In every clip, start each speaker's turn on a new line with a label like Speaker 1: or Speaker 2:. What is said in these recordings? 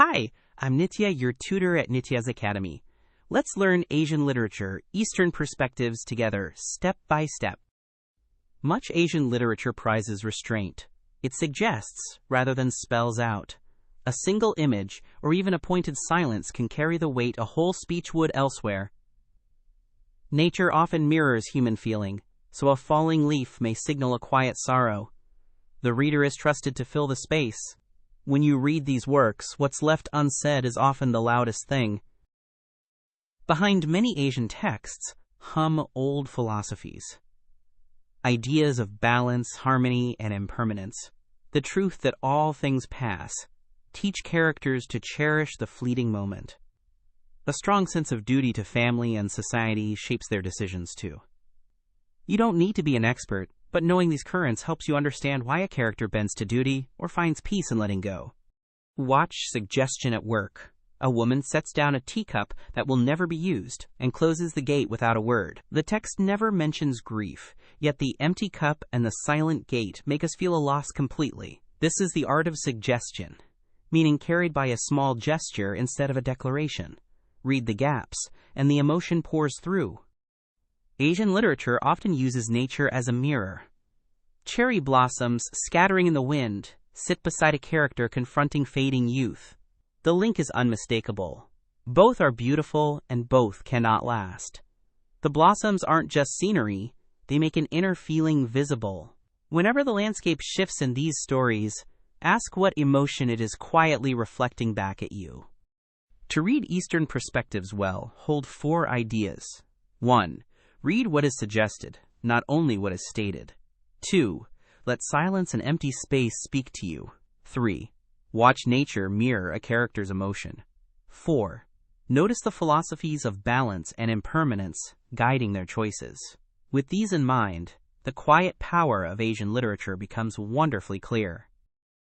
Speaker 1: Hi, I'm Nitya, your tutor at Nityaz Academy. Let's learn Asian literature, Eastern perspectives together, step by step. Much Asian literature prizes restraint. It suggests rather than spells out. A single image, or even a pointed silence, can carry the weight a whole speech would elsewhere. Nature often mirrors human feeling, so a falling leaf may signal a quiet sorrow. The reader is trusted to fill the space. When you read these works, what's left unsaid is often the loudest thing. Behind many Asian texts hum old philosophies. Ideas of balance, harmony, and impermanence. The truth that all things pass. Teach characters to cherish the fleeting moment. A strong sense of duty to family and society shapes their decisions too. You don't need to be an expert, but knowing these currents helps you understand why a character bends to duty or finds peace in letting go. Watch suggestion at work. A woman sets down a teacup that will never be used and closes the gate without a word. The text never mentions grief, yet the empty cup and the silent gate make us feel a loss completely. This is the art of suggestion, meaning carried by a small gesture instead of a declaration. Read the gaps, and the emotion pours through. Asian literature often uses nature as a mirror. Cherry blossoms, scattering in the wind, sit beside a character confronting fading youth. The link is unmistakable. Both are beautiful and both cannot last. The blossoms aren't just scenery, they make an inner feeling visible. Whenever the landscape shifts in these stories, ask what emotion it is quietly reflecting back at you. To read Eastern perspectives well, hold 4 ideas. 1. Read what is suggested, not only what is stated. 2. Let silence and empty space speak to you. 3. Watch nature mirror a character's emotion. 4. Notice the philosophies of balance and impermanence guiding their choices. With these in mind, the quiet power of Asian literature becomes wonderfully clear.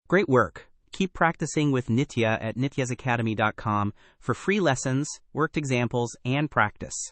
Speaker 1: Great work! Keep practicing with Nitya at nityazacademy.com for free lessons, worked examples, and practice.